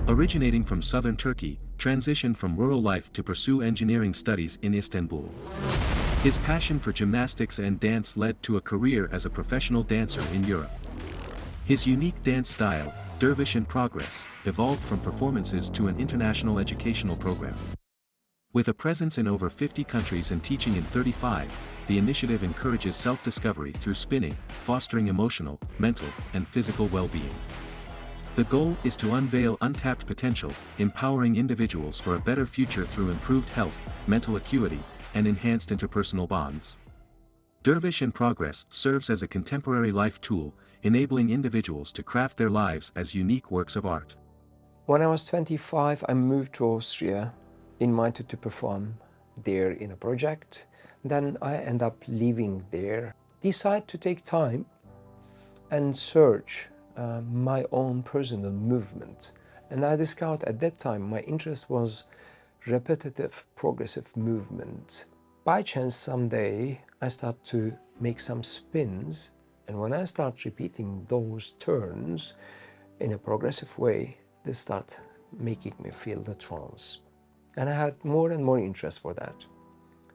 Originating from southern Turkey, transitioned from rural life to pursue engineering studies in Istanbul. His passion for gymnastics and dance led to a career as a professional dancer in Europe. His unique dance style, Dervish in Progress, evolved from performances to an international educational program. With a presence in over 50 countries and teaching in 35, the initiative encourages self-discovery through spinning, fostering emotional, mental, and physical well-being. The goal is to unveil untapped potential, empowering individuals for a better future through improved health, mental acuity, and enhanced interpersonal bonds. Dervish in Progress serves as a contemporary life tool, enabling individuals to craft their lives as unique works of art. When I was 25, I moved to Austria, invited to perform there in a project. Then I end up living there. Decide to take time and search my own personal movement. And I discovered at that time my interest was repetitive, progressive movement. By chance, someday I start to make some spins, and when I start repeating those turns in a progressive way, they start making me feel the trance. And I had more and more interest for that.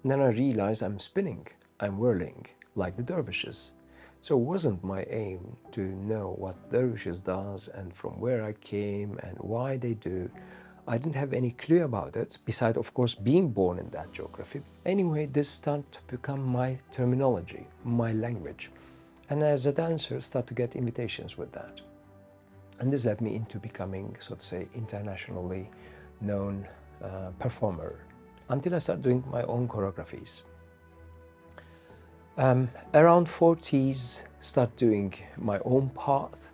And then I realized I'm spinning, I'm whirling, like the dervishes. So it wasn't my aim to know what dervishes does and from where I came and why they do. I didn't have any clue about it, besides of course being born in that geography. Anyway, this started to become my terminology, my language. And as a dancer, start to get invitations with that. And this led me into becoming, so to say, internationally known performer, until I started doing my own choreographies. Around 40s, start doing my own path,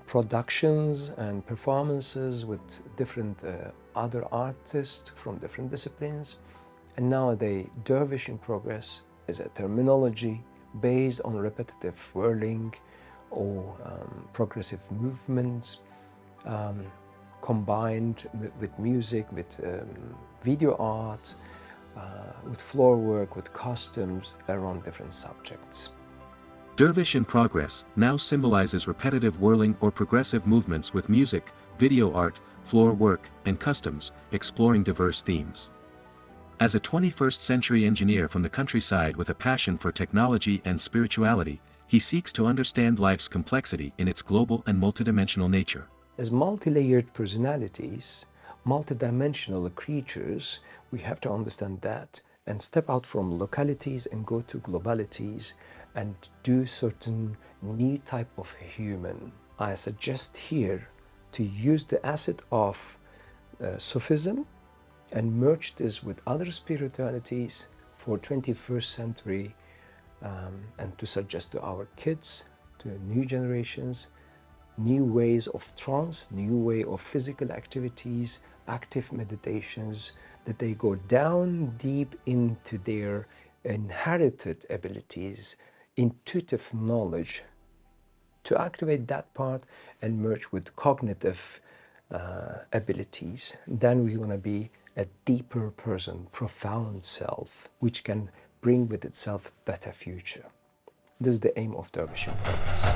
productions and performances with different other artists from different disciplines. And nowadays, Dervish in Progress is a terminology based on repetitive whirling or progressive movements, combined with music, with video art, with floor work, with costumes around different subjects. Dervish in Progress now symbolizes repetitive whirling or progressive movements with music, video art, floor work, and customs, exploring diverse themes. As a 21st century engineer from the countryside with a passion for technology and spirituality, he seeks to understand life's complexity in its global and multidimensional nature. As multi-layered personalities, multidimensional creatures, we have to understand that and step out from localities and go to globalities and do certain new type of human. I suggest here to use the asset of Sufism and merge this with other spiritualities for 21st century and to suggest to our kids, to new generations, new ways of trance, new way of physical activities, active meditations, that they go down deep into their inherited abilities, intuitive knowledge, to activate that part and merge with cognitive abilities. Then we're going to be a deeper person, profound self, which can bring with itself a better future. This is the aim of Dervish in Progress.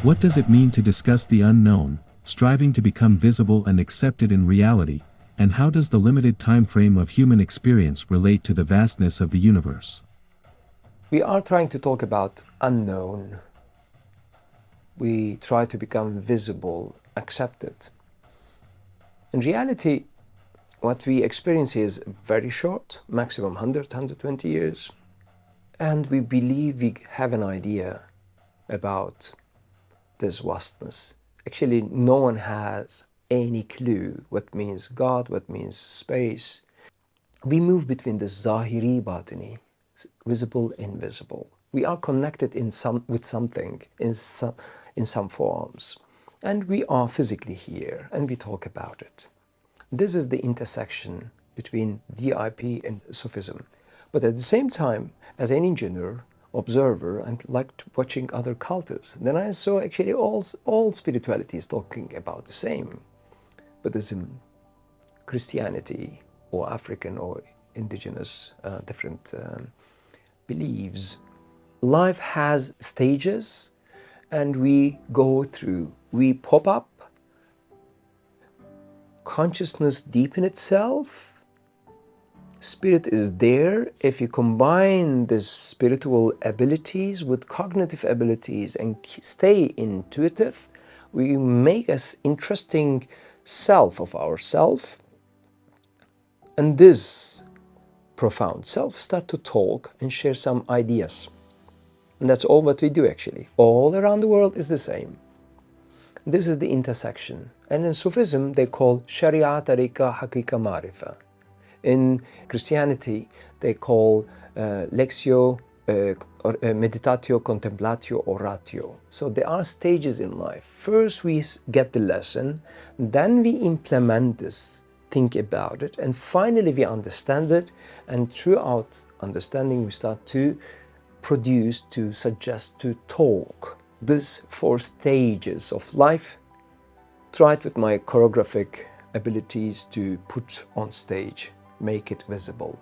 What does it mean to discuss the unknown, striving to become visible and accepted in reality, and how does the limited time frame of human experience relate to the vastness of the universe? We are trying to talk about unknown. We try to become visible, accepted. In reality, what we experience is very short, maximum 100, 120 years. And we believe we have an idea about this vastness. Actually, no one has any clue what means God, what means space. We move between the Zahiri, Batini, visible, invisible. We are connected with something in some forms. And we are physically here, and we talk about it. This is the intersection between DIP and Sufism. But at the same time, as an engineer, observer, and liked watching other cultures, then I saw actually all spiritualities talking about the same. Buddhism, Christianity, or African or indigenous different beliefs. life has stages and we go through. We pop up, consciousness deepen itself, spirit is there. If you combine these spiritual abilities with cognitive abilities and stay intuitive, we make us interesting self of ourself. And this profound self start to talk and share some ideas. And that's all what we do actually. All around the world is the same. This is the intersection. And in Sufism, they call Sharia, Tariqa, Haqiqa, Marifa. In Christianity, they call Lectio, Meditatio, Contemplatio, Oratio. So there are stages in life. First we get the lesson, then we implement this, think about it, and finally we understand it. And throughout understanding, we start to produce, to suggest, to talk. These 4 stages of life, tried with my choreographic abilities to put on stage, make it visible.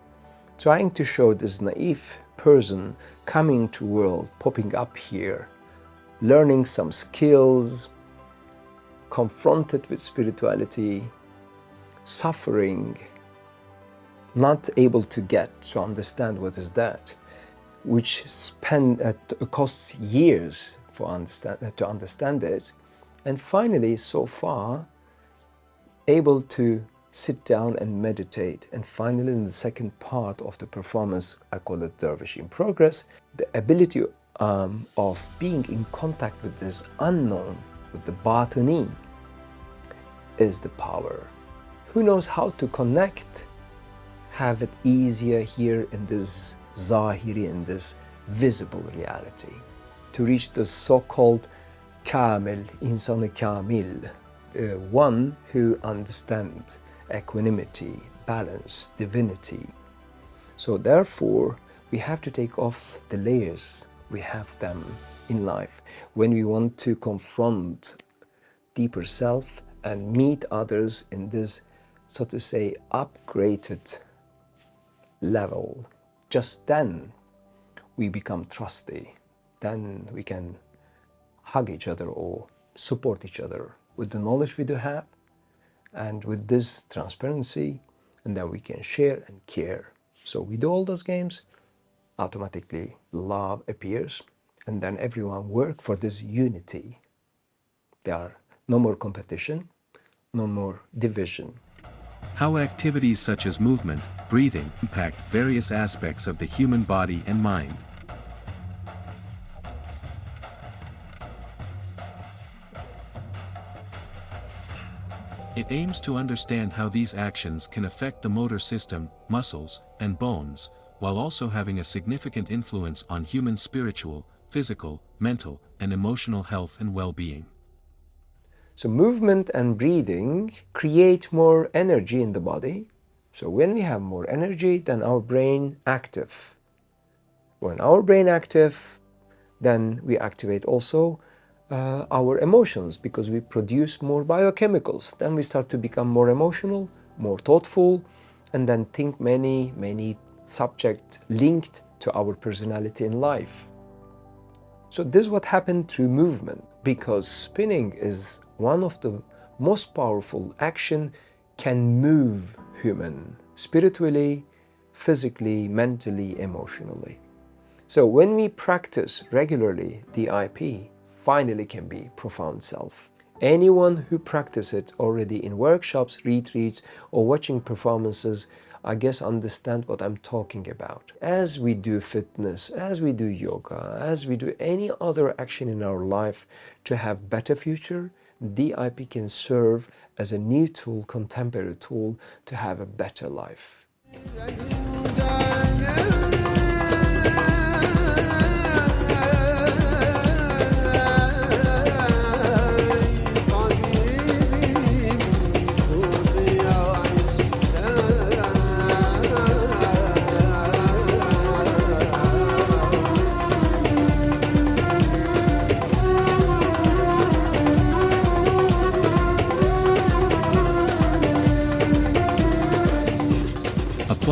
Trying to show this naive person coming to world, popping up here, learning some skills, confronted with spirituality, suffering, not able to get to understand what is that, which costs years to understand it, and finally, so far, able to sit down and meditate. And finally, in the second part of the performance, I call it Dervish in progress, the ability of being in contact with this unknown, with the batini, is the power. Who knows how to connect, have it easier here in this zahiri, in this visible reality, to reach the so-called kamil, insan-ı kamil, one who understands equanimity, balance, divinity. So therefore, we have to take off the layers. We have them in life. When we want to confront deeper self and meet others in this, so to say, upgraded level, just then we become trusty. Then we can hug each other or support each other with the knowledge we do have and with this transparency, and then we can share and care. So we do all those games, automatically love appears, and then everyone work for this unity. There are no more competition, no more division. How activities such as movement, breathing, impact various aspects of the human body and mind. It aims to understand how these actions can affect the motor system, muscles, and bones, while also having a significant influence on human spiritual, physical, mental, and emotional health and well-being. So movement and breathing create more energy in the body. So when we have more energy, then our brain active. When our brain active, then we activate also our emotions, because we produce more biochemicals. Then we start to become more emotional, more thoughtful, and then think many subjects linked to our personality in life. So this is what happened through movement, because spinning is one of the most powerful action, can move human spiritually, physically, mentally, emotionally. So when we practice regularly DIP, finally can be profound self. Anyone who practices it already in workshops, retreats, or watching performances, I guess understand what I'm talking about. As we do fitness, as we do yoga, as we do any other action in our life to have better future, DIP can serve as a new tool, contemporary tool to have a better life.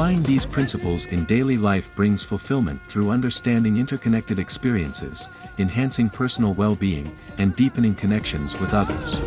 Applying these principles in daily life brings fulfillment through understanding interconnected experiences, enhancing personal well-being, and deepening connections with others.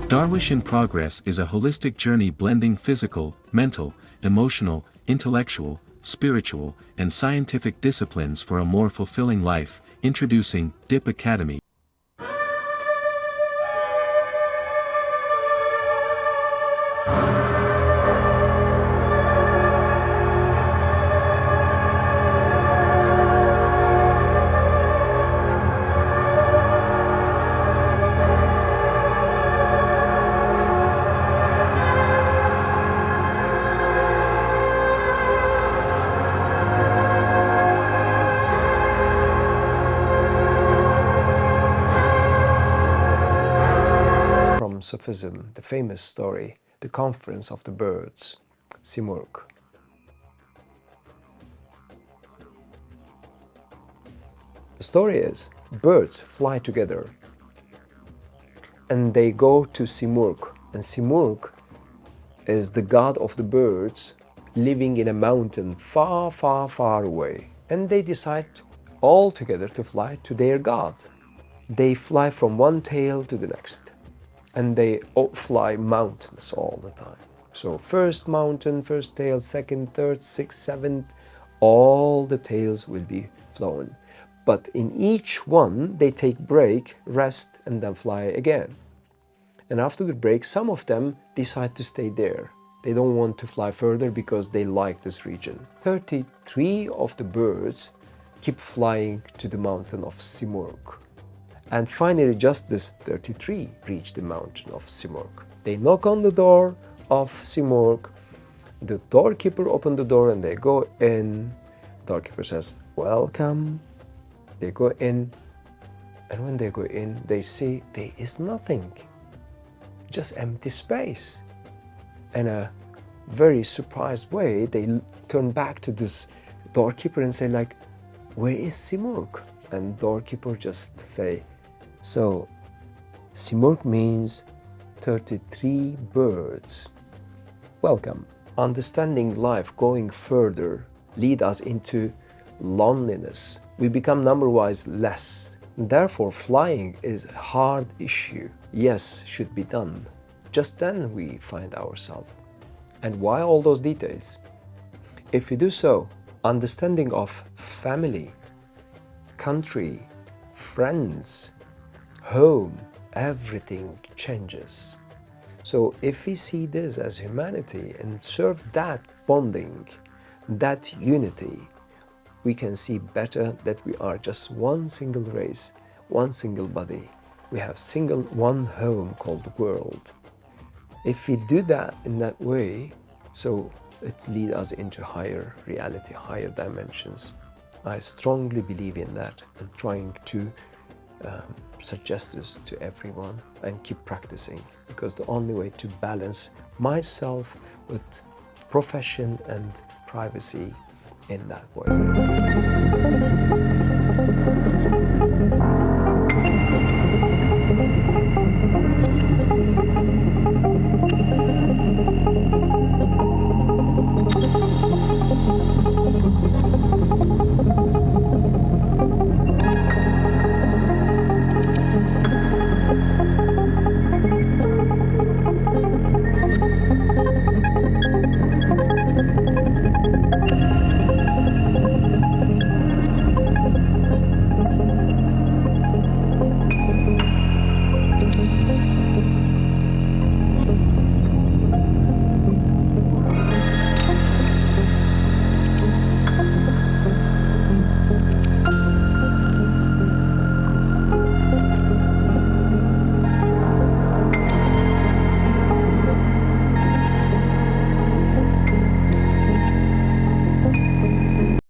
Dervish in Progress is a holistic journey blending physical, mental, emotional, intellectual, spiritual, and scientific disciplines for a more fulfilling life. Introducing DIP Academy. Sufism, the famous story, the conference of the birds, Simurg. The story is, birds fly together and they go to Simurg, and Simurg is the god of the birds living in a mountain far, far, far away, and they decide all together to fly to their god. They fly from one tail to the next. And they fly mountains all the time. So first mountain, first tail, second, third, sixth, seventh, all the tails will be flown. But in each one, they take break, rest, and then fly again. And after the break, some of them decide to stay there. They don't want to fly further because they like this region. 33 of the birds keep flying to the mountain of Simurg. And finally, just this 33 reach the mountain of Simurg. They knock on the door of Simurg. The doorkeeper opens the door and they go in. The doorkeeper says, "Welcome." They go in. And when they go in, they see there is nothing. Just empty space. In a very surprised way, they turn back to this doorkeeper and say like, "Where is Simurg?" And doorkeeper just say, "So, Simurg means 33 birds. Welcome." Understanding life, going further, lead us into loneliness. We become number-wise less. Therefore, flying is a hard issue. Yes, should be done. Just then we find ourselves. And why all those details? If we do so, understanding of family, country, friends, home, everything changes. So if we see this as humanity and serve that bonding, that unity, we can see better that we are just one single race, one single body. We have one home called the world. If we do that in that way, so it leads us into higher reality, higher dimensions. I strongly believe in that and trying to suggest this to everyone and keep practicing, because the only way to balance myself with profession and privacy in that way.